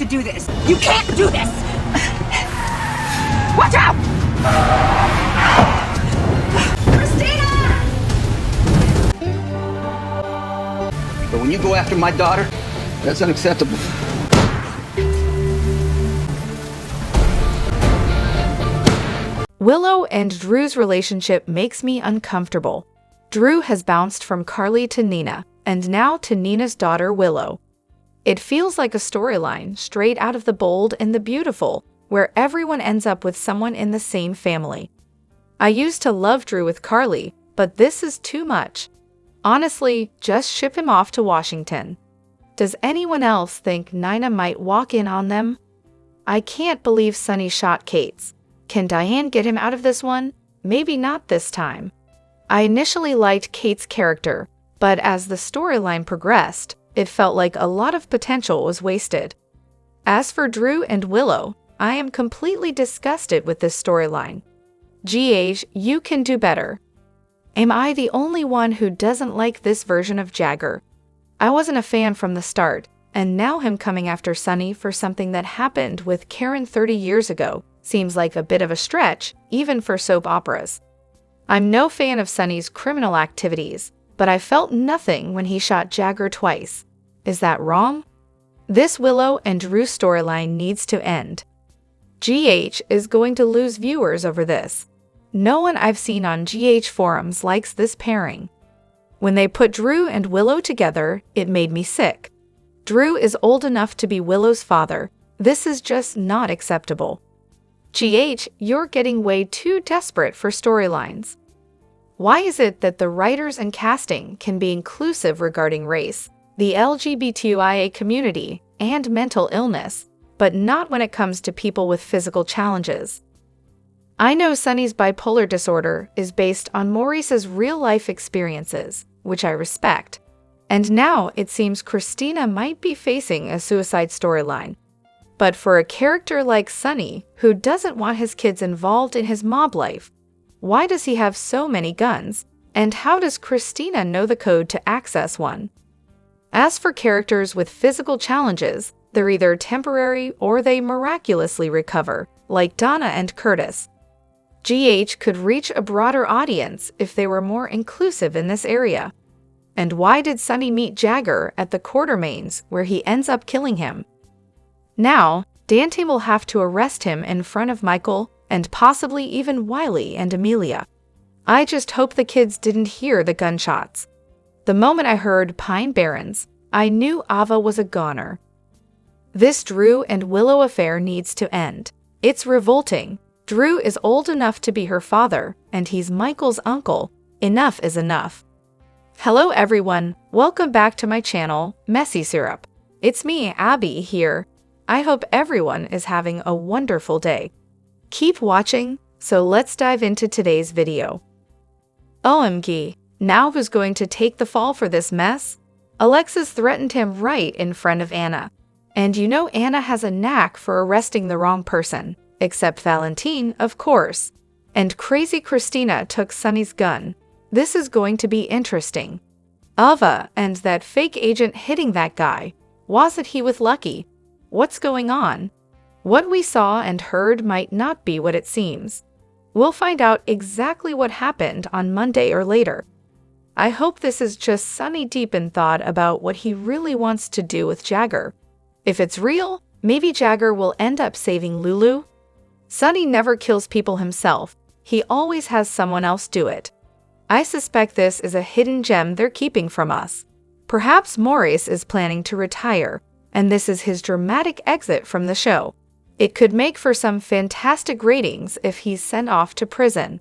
to do this. You can't do this! Watch out! Christina! But when you go after my daughter, that's unacceptable. Willow and Drew's relationship makes me uncomfortable. Drew has bounced from Carly to Nina, and now to Nina's daughter Willow. It feels like a storyline straight out of The Bold and the Beautiful, where everyone ends up with someone in the same family. I used to love Drew with Carly, but this is too much. Honestly, just ship him off to Washington. Does anyone else think Nina might walk in on them? I can't believe Sonny shot Kate's. Can Diane get him out of this one? Maybe not this time. I initially liked Kate's character, but as the storyline progressed, it felt like a lot of potential was wasted. As for Drew and Willow, I am completely disgusted with this storyline. GH, you can do better. Am I the only one who doesn't like this version of Jagger? I wasn't a fan from the start, and now him coming after Sonny for something that happened with Karen 30 years ago seems like a bit of a stretch, even for soap operas. I'm no fan of Sonny's criminal activities, but I felt nothing when he shot Jagger twice. Is that wrong? This Willow and Drew storyline needs to end. GH is going to lose viewers over this. No one I've seen on GH forums likes this pairing. When they put Drew and Willow together, it made me sick. Drew is old enough to be Willow's father. This is just not acceptable. GH, you're getting way too desperate for storylines. Why is it that the writers and casting can be inclusive regarding race, the LGBTQIA community, and mental illness, but not when it comes to people with physical challenges? I know Sonny's bipolar disorder is based on Maurice's real-life experiences, which I respect, and now it seems Christina might be facing a suicide storyline. But for a character like Sonny, who doesn't want his kids involved in his mob life, why does he have so many guns? And how does Christina know the code to access one? As for characters with physical challenges, they're either temporary or they miraculously recover, like Donna and Curtis. GH could reach a broader audience if they were more inclusive in this area. And why did Sonny meet Jagger at the Quartermains, where he ends up killing him? Now, Dante will have to arrest him in front of Michael and possibly even Wiley and Amelia. I just hope the kids didn't hear the gunshots. The moment I heard Pine Barrens, I knew Ava was a goner. This Drew and Willow affair needs to end. It's revolting. Drew is old enough to be her father, and he's Michael's uncle. Enough is enough. Hello everyone, welcome back to my channel, Messy Syrup. It's me, Abby, here. I hope everyone is having a wonderful day. Keep watching, so let's dive into today's video. OMG, now who's going to take the fall for this mess? Alexis threatened him right in front of Anna. And you know Anna has a knack for arresting the wrong person, except Valentine, of course. And crazy Christina took Sonny's gun. This is going to be interesting. Ava and that fake agent hitting that guy. Wasn't he with Lucky? What's going on? What we saw and heard might not be what it seems. We'll find out exactly what happened on Monday or later. I hope this is just Sonny deep in thought about what he really wants to do with Jagger. If it's real, maybe Jagger will end up saving Lulu. Sonny never kills people himself. He always has someone else do it. I suspect this is a hidden gem they're keeping from us. Perhaps Maurice is planning to retire, and this is his dramatic exit from the show. It could make for some fantastic ratings if he's sent off to prison.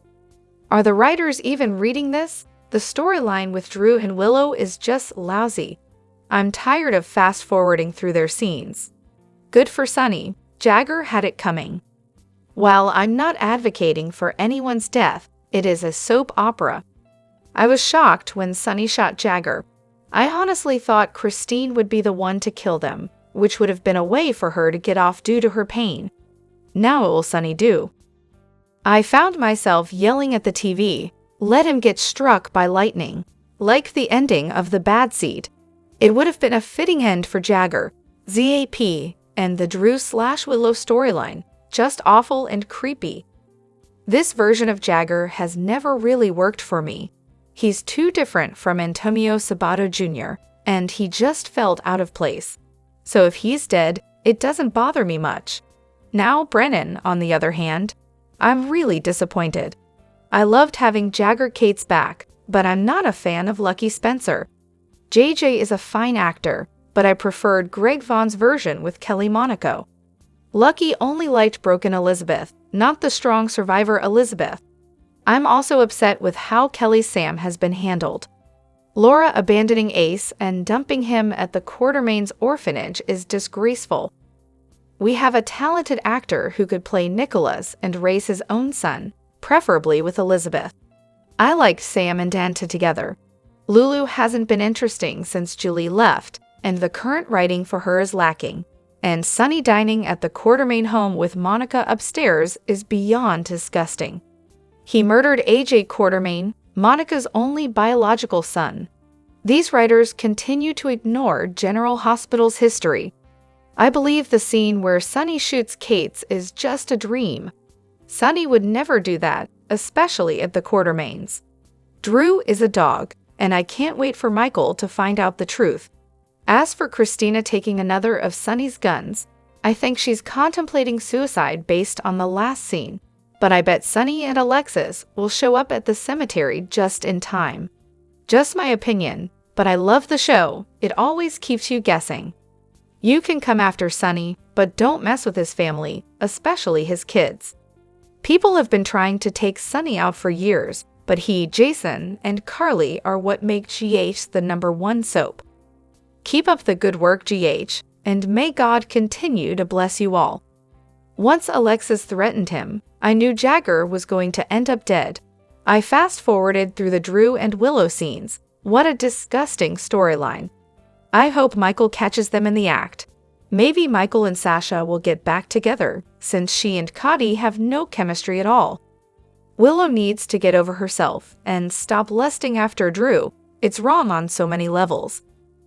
Are the writers even reading this? The storyline with Drew and Willow is just lousy. I'm tired of fast-forwarding through their scenes. Good for Sonny. Jagger had it coming. While I'm not advocating for anyone's death, it is a soap opera. I was shocked when Sonny shot Jagger. I honestly thought Christine would be the one to kill them, which would have been a way for her to get off due to her pain. Now what will Sonny do? I found myself yelling at the TV, "Let him get struck by lightning," like the ending of The Bad Seed. It would have been a fitting end for Jagger, ZAP, and the Drew/Willow storyline, just awful and creepy. This version of Jagger has never really worked for me. He's too different from Antonio Sabato Jr., and he just felt out of place. So if he's dead, it doesn't bother me much. Now Brennan, on the other hand, I'm really disappointed. I loved having Jagger Cates back, but I'm not a fan of Lucky Spencer. JJ is a fine actor, but I preferred Greg Vaughn's version with Kelly Monaco. Lucky only liked Broken Elizabeth, not the strong survivor Elizabeth. I'm also upset with how Kelly's Sam has been handled. Laura abandoning Ace and dumping him at the Quartermain's orphanage is disgraceful. We have a talented actor who could play Nicholas and raise his own son, preferably with Elizabeth. I liked Sam and Danta together. Lulu hasn't been interesting since Julie left, and the current writing for her is lacking. And Sonny dining at the Quartermain home with Monica upstairs is beyond disgusting. He murdered AJ Quartermain, Monica's only biological son. These writers continue to ignore General Hospital's history. I believe the scene where Sonny shoots Cates is just a dream. Sonny would never do that, especially at the Quartermains. Drew is a dog, and I can't wait for Michael to find out the truth. As for Christina taking another of Sonny's guns, I think she's contemplating suicide based on the last scene, but I bet Sonny and Alexis will show up at the cemetery just in time. Just my opinion, but I love the show. It always keeps you guessing. You can come after Sonny, but don't mess with his family, especially his kids. People have been trying to take Sonny out for years, but he, Jason, and Carly are what make GH the #1 soap. Keep up the good work, GH, and may God continue to bless you all. Once Alexis threatened him, I knew Jagger was going to end up dead. I fast-forwarded through the Drew and Willow scenes. What a disgusting storyline. I hope Michael catches them in the act. Maybe Michael and Sasha will get back together, since she and Cotty have no chemistry at all. Willow needs to get over herself and stop lusting after Drew. It's wrong on so many levels.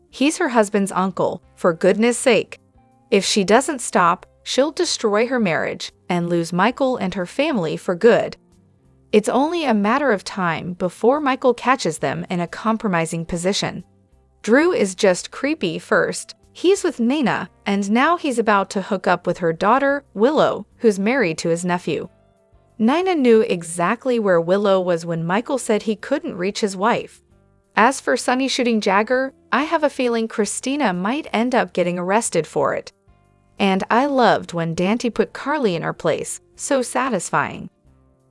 He's her husband's uncle, for goodness sake. If she doesn't stop, she'll destroy her marriage and lose Michael and her family for good. It's only a matter of time before Michael catches them in a compromising position. Drew is just creepy first. He's with Nina, and now he's about to hook up with her daughter, Willow, who's married to his nephew. Nina knew exactly where Willow was when Michael said he couldn't reach his wife. As for Sonny shooting Jagger, I have a feeling Christina might end up getting arrested for it. And I loved when Dante put Carly in her place, so satisfying.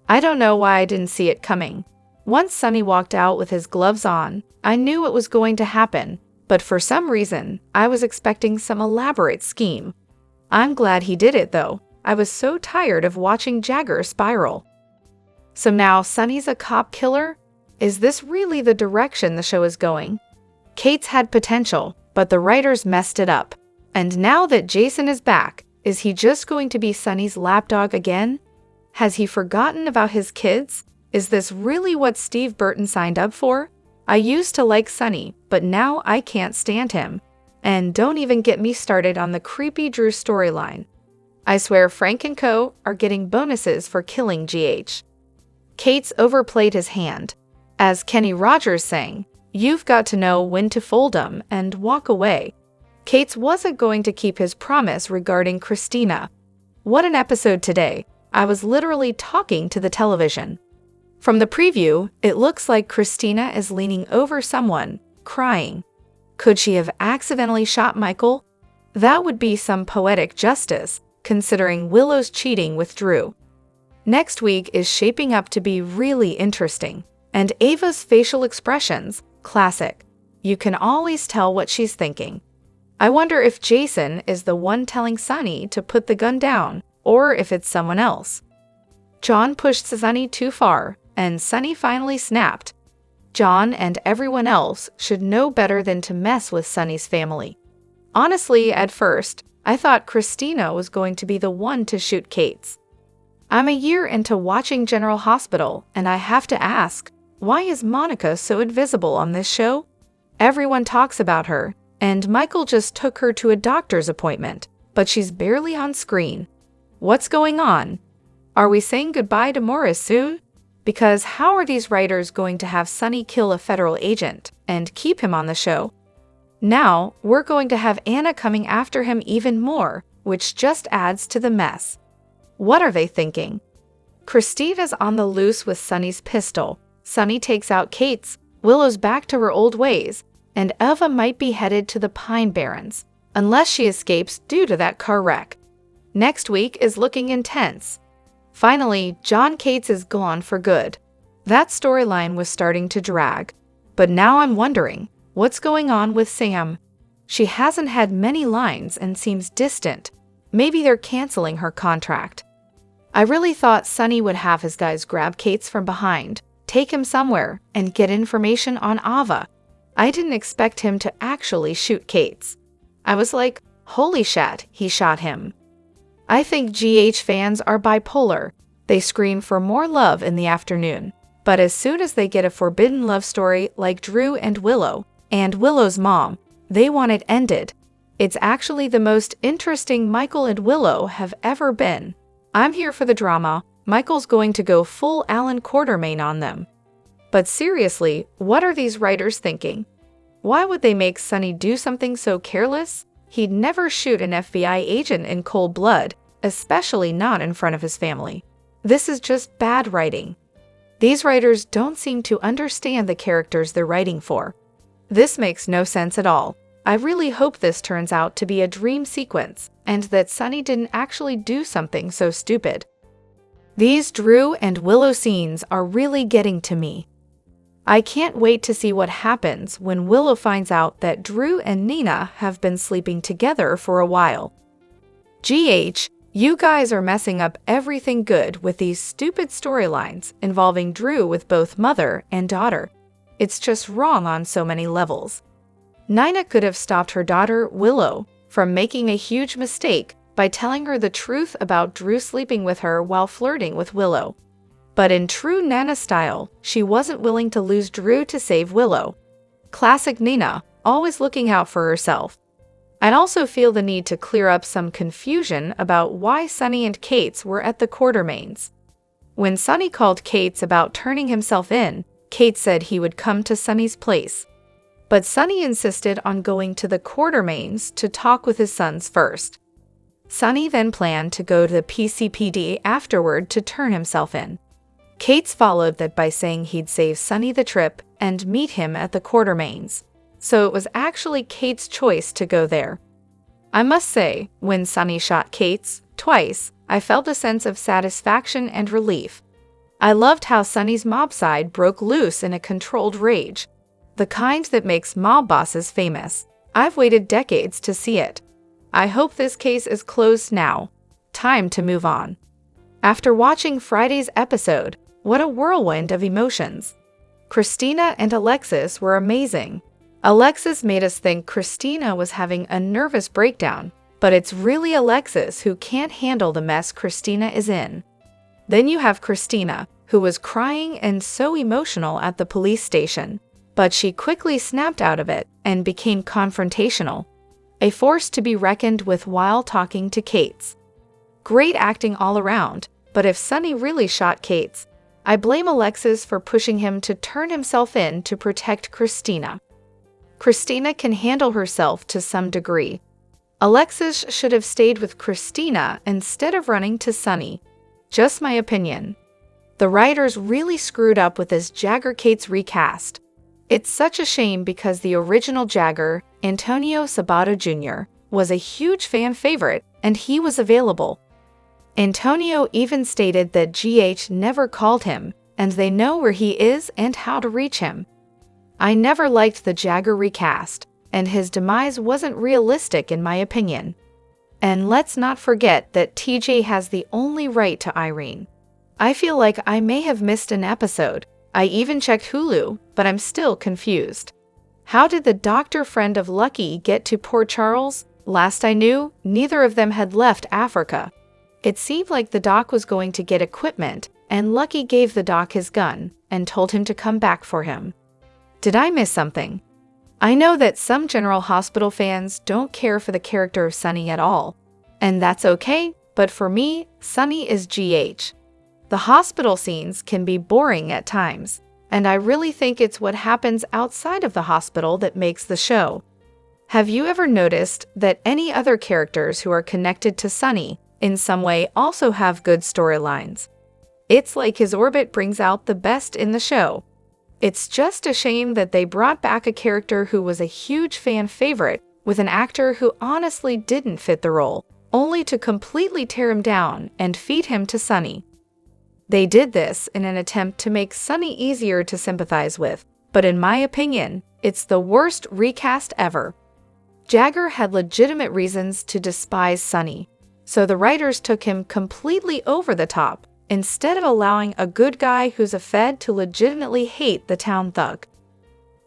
I don't know why I didn't see it coming. Once Sonny walked out with his gloves on, I knew it was going to happen, but for some reason, I was expecting some elaborate scheme. I'm glad he did it though. I was so tired of watching Jagger spiral. So now Sonny's a cop killer? Is this really the direction the show is going? Cates had potential, but the writers messed it up. And now that Jason is back, is he just going to be Sonny's lapdog again? Has he forgotten about his kids? Is this really what Steve Burton signed up for? I used to like Sonny, but now I can't stand him. And don't even get me started on the creepy Drew storyline. I swear Frank and Co. are getting bonuses for killing GH. Cates overplayed his hand. As Kenny Rogers sang, "You've got to know when to fold 'em and walk away." Cates wasn't going to keep his promise regarding Christina. What an episode today. I was literally talking to the television. From the preview, it looks like Christina is leaning over someone, crying. Could she have accidentally shot Michael? That would be some poetic justice, considering Willow's cheating with Drew. Next week is shaping up to be really interesting. And Ava's facial expressions, classic. You can always tell what she's thinking. I wonder if Jason is the one telling Sonny to put the gun down, or if it's someone else. John pushed Sonny too far, and Sonny finally snapped. John and everyone else should know better than to mess with Sonny's family. Honestly, at first, I thought Christina was going to be the one to shoot Cates. I'm a year into watching General Hospital, and I have to ask, why is Monica so invisible on this show? Everyone talks about her, and Michael just took her to a doctor's appointment. but she's barely on screen. What's going on? Are we saying goodbye to Morris soon? Because how are these writers going to have Sonny kill a federal agent and keep him on the show? Now, we're going to have Anna coming after him even more, which just adds to the mess. What are they thinking? Christina's on the loose with Sonny's pistol. Sonny takes out Kate's, Willow's back to her old ways, and Eva might be headed to the Pine Barrens, unless she escapes due to that car wreck. Next week is looking intense. Finally, John Cates is gone for good. That storyline was starting to drag. But now I'm wondering, what's going on with Sam? She hasn't had many lines and seems distant. Maybe they're canceling her contract. I really thought Sonny would have his guys grab Cates from behind, take him somewhere, and get information on Ava. I didn't expect him to actually shoot Cates. I was like, holy shit, he shot him. I think GH fans are bipolar. They scream for more love in the afternoon. But as soon as they get a forbidden love story like Drew and Willow's mom, they want it ended. It's actually the most interesting Michael and Willow have ever been. I'm here for the drama. Michael's going to go full Alan Quartermain on them. But seriously, what are these writers thinking? Why would they make Sonny do something so careless? He'd never shoot an FBI agent in cold blood, especially not in front of his family. This is just bad writing. These writers don't seem to understand the characters they're writing for. This makes no sense at all. I really hope this turns out to be a dream sequence, and that Sonny didn't actually do something so stupid. These Drew and Willow scenes are really getting to me. I can't wait to see what happens when Willow finds out that Drew and Nina have been sleeping together for a while. GH, you guys are messing up everything good with these stupid storylines involving Drew with both mother and daughter. It's just wrong on so many levels. Nina could have stopped her daughter, Willow, from making a huge mistake by telling her the truth about Drew sleeping with her while flirting with Willow. But in true Nana style, she wasn't willing to lose Drew to save Willow. Classic Nina, always looking out for herself. I'd also feel the need to clear up some confusion about why Sonny and Cates were at the Quartermains. When Sonny called Cates about turning himself in, Cates said he would come to Sonny's place. But Sonny insisted on going to the Quartermains to talk with his sons first. Sonny then planned to go to the PCPD afterward to turn himself in. Cates followed that by saying he'd save Sonny the trip and meet him at the Quartermains. So it was actually Cates' choice to go there. I must say, when Sonny shot Cates, twice, I felt a sense of satisfaction and relief. I loved how Sonny's mob side broke loose in a controlled rage. The kind that makes mob bosses famous. I've waited decades to see it. I hope this case is closed now. Time to move on. After watching Friday's episode, what a whirlwind of emotions. Christina and Alexis were amazing. Alexis made us think Christina was having a nervous breakdown, but it's really Alexis who can't handle the mess Christina is in. Then you have Christina, who was crying and so emotional at the police station, but she quickly snapped out of it and became confrontational, a force to be reckoned with while talking to Cates. Great acting all around, but if Sonny really shot Cates, I blame Alexis for pushing him to turn himself in to protect Christina. Christina can handle herself to some degree. Alexis should have stayed with Christina instead of running to Sonny. Just my opinion. The writers really screwed up with this Jagger Cates recast. It's such a shame because the original Jagger, Antonio Sabato Jr., was a huge fan favorite and he was available. Antonio even stated that GH never called him, and they know where he is and how to reach him. I never liked the Jagger recast, and his demise wasn't realistic in my opinion. And let's not forget that TJ has the only right to Irene. I feel like I may have missed an episode. I even checked Hulu, but I'm still confused. How did the doctor friend of Lucky get to Port Charles? Last I knew, neither of them had left Africa. It seemed like the doc was going to get equipment, and Lucky gave the doc his gun and told him to come back for him. Did I miss something? I know that some General Hospital fans don't care for the character of Sonny at all. And that's okay, but for me, Sonny is GH. The hospital scenes can be boring at times, and I really think it's what happens outside of the hospital that makes the show. Have you ever noticed that any other characters who are connected to Sonny in some way also have good storylines? It's like his orbit brings out the best in the show. It's just a shame that they brought back a character who was a huge fan favorite with an actor who honestly didn't fit the role, only to completely tear him down and feed him to Sonny. They did this in an attempt to make Sonny easier to sympathize with, but in my opinion, it's the worst recast ever. Jagger had legitimate reasons to despise Sonny, so the writers took him completely over the top instead of allowing a good guy who's a Fed to legitimately hate the town thug.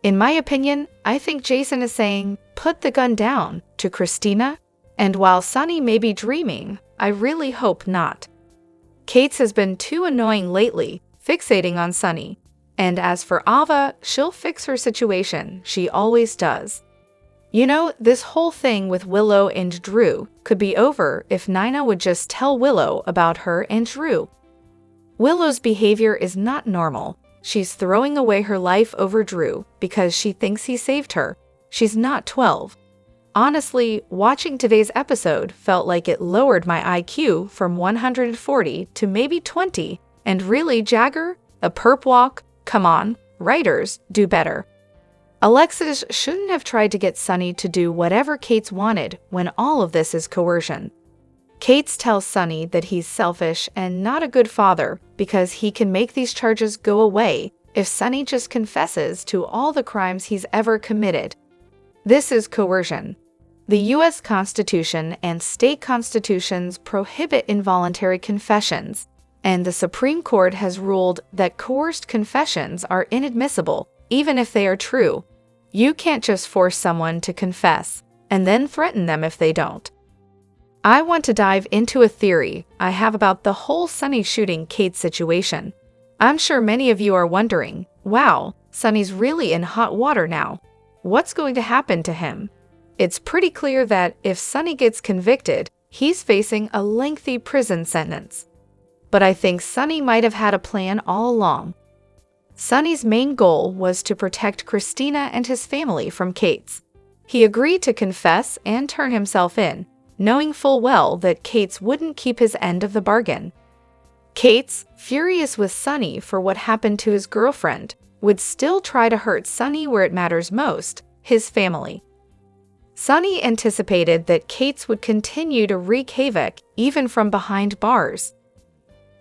In my opinion, I think Jason is saying, "Put the gun down," to Christina, and while Sonny may be dreaming, I really hope not. Kate's has been too annoying lately, fixating on Sonny, and as for Ava, she'll fix her situation, she always does. You know, this whole thing with Willow and Drew could be over if Nina would just tell Willow about her and Drew. Willow's behavior is not normal. She's throwing away her life over Drew because she thinks he saved her. She's not 12. Honestly, watching today's episode felt like it lowered my IQ from 140 to maybe 20. And really, Jagger? A perp walk? Come on, writers, do better. Alexis shouldn't have tried to get Sonny to do whatever Kate's wanted when all of this is coercion. Kate's tells Sonny that he's selfish and not a good father because he can make these charges go away if Sonny just confesses to all the crimes he's ever committed. This is coercion. The U.S. Constitution and state constitutions prohibit involuntary confessions, and the Supreme Court has ruled that coerced confessions are inadmissible, even if they are true. You can't just force someone to confess and then threaten them if they don't. I want to dive into a theory I have about the whole Sonny shooting Kate situation. I'm sure many of you are wondering, wow, Sonny's really in hot water now. What's going to happen to him? It's pretty clear that if Sonny gets convicted, he's facing a lengthy prison sentence. But I think Sonny might have had a plan all along. Sonny's main goal was to protect Christina and his family from Kate's. He agreed to confess and turn himself in, knowing full well that Kate's wouldn't keep his end of the bargain. Kate's, furious with Sonny for what happened to his girlfriend, would still try to hurt Sonny where it matters most, his family. Sonny anticipated that Kate's would continue to wreak havoc even from behind bars.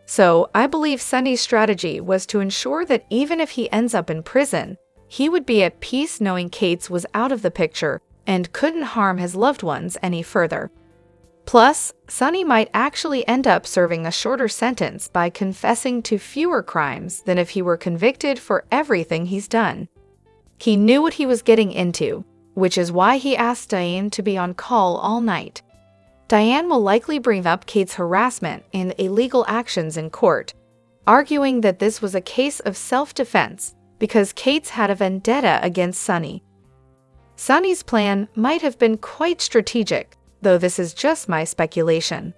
So, I believe Sonny's strategy was to ensure that even if he ends up in prison, he would be at peace knowing Kate's was out of the picture and couldn't harm his loved ones any further. Plus, Sonny might actually end up serving a shorter sentence by confessing to fewer crimes than if he were convicted for everything he's done. He knew what he was getting into, which is why he asked Diane to be on call all night. Diane will likely bring up Kate's harassment and illegal actions in court, arguing that this was a case of self-defense because Kate's had a vendetta against Sonny. Sonny's plan might have been quite strategic, though this is just my speculation.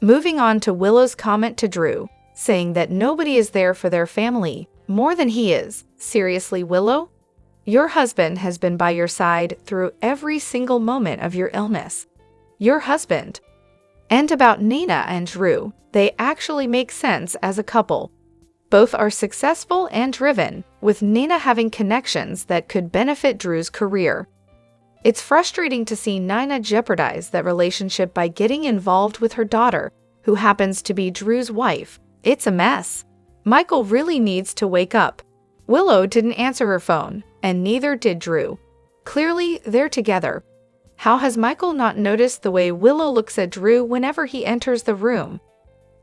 Moving on to Willow's comment to Drew, saying that nobody is there for their family more than he is. Seriously, Willow? Your husband has been by your side through every single moment of your illness. Your husband. And about Nina and Drew, they actually make sense as a couple. Both are successful and driven, with Nina having connections that could benefit Drew's career. It's frustrating to see Nina jeopardize that relationship by getting involved with her daughter, who happens to be Drew's wife. It's a mess. Michael really needs to wake up. Willow didn't answer her phone, and neither did Drew. Clearly, they're together. How has Michael not noticed the way Willow looks at Drew whenever he enters the room?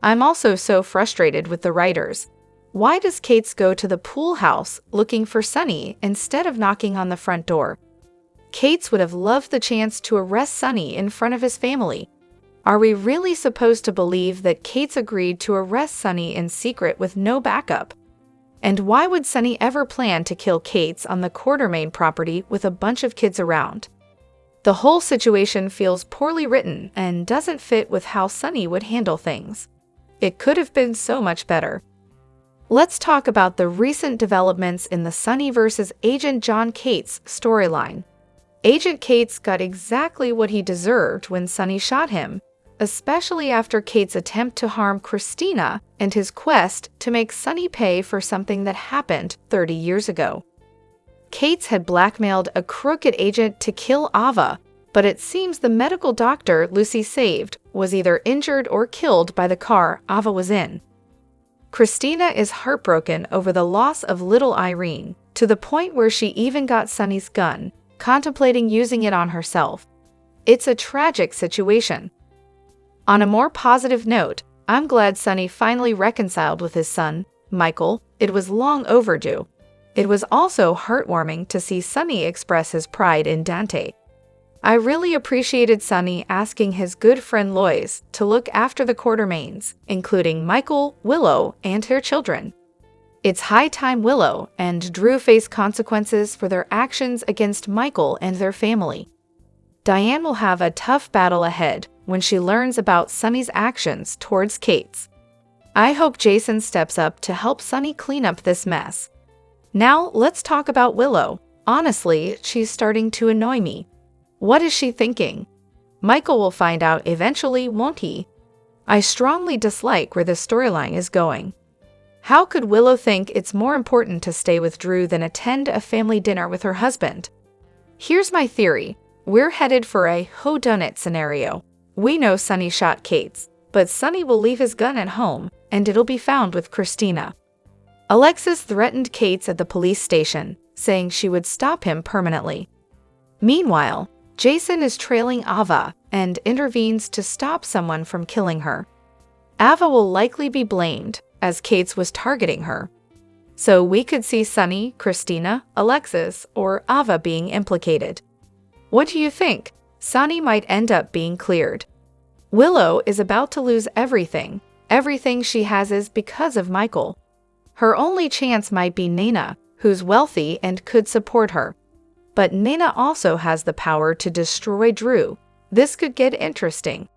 I'm also so frustrated with the writers. Why does Kate's go to the pool house looking for Sonny instead of knocking on the front door? Kate's would have loved the chance to arrest Sonny in front of his family. Are we really supposed to believe that Kate's agreed to arrest Sonny in secret with no backup? And why would Sonny ever plan to kill Kate's on the Quartermain property with a bunch of kids around? The whole situation feels poorly written and doesn't fit with how Sonny would handle things. It could have been so much better. Let's talk about the recent developments in the Sonny vs. Agent John Cates storyline. Agent Cates got exactly what he deserved when Sonny shot him, especially after Cates' attempt to harm Christina and his quest to make Sonny pay for something that happened 30 years ago. Cates had blackmailed a crooked agent to kill Ava, but it seems the medical doctor Lucy saved was either injured or killed by the car Ava was in. Christina is heartbroken over the loss of little Irene, to the point where she even got Sonny's gun, contemplating using it on herself. It's a tragic situation. On a more positive note, I'm glad Sonny finally reconciled with his son, Michael. It was long overdue. It was also heartwarming to see Sonny express his pride in Dante. I really appreciated Sonny asking his good friend Lois to look after the Quartermains, including Michael, Willow, and their children. It's high time Willow and Drew face consequences for their actions against Michael and their family. Diane will have a tough battle ahead when she learns about Sonny's actions towards Cates. I hope Jason steps up to help Sonny clean up this mess. Now let's talk about Willow. Honestly, she's starting to annoy me. What is she thinking? Michael will find out eventually, won't he? I strongly dislike where this storyline is going. How could Willow think it's more important to stay with Drew than attend a family dinner with her husband? Here's my theory. We're headed for a whodunit scenario. We know Sonny shot Cates, but Sonny will leave his gun at home, and it'll be found with Christina. Alexis threatened Cates at the police station, saying she would stop him permanently. Meanwhile, Jason is trailing Ava and intervenes to stop someone from killing her. Ava will likely be blamed, as Cates was targeting her. So we could see Sonny, Christina, Alexis, or Ava being implicated. What do you think? Sonny might end up being cleared. Willow is about to lose everything. Everything she has is because of Michael. Her only chance might be Nina, who's wealthy and could support her. But Nina also has the power to destroy Drew. This could get interesting.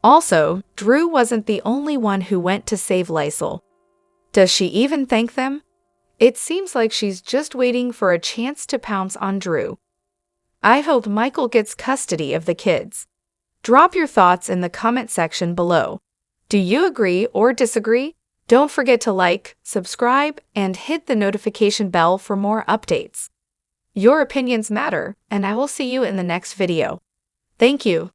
Also, Drew wasn't the only one who went to save Lysol. Does she even thank them? It seems like she's just waiting for a chance to pounce on Drew. I hope Michael gets custody of the kids. Drop your thoughts in the comment section below. Do you agree or disagree? Don't forget to like, subscribe, and hit the notification bell for more updates. Your opinions matter, and I will see you in the next video. Thank you.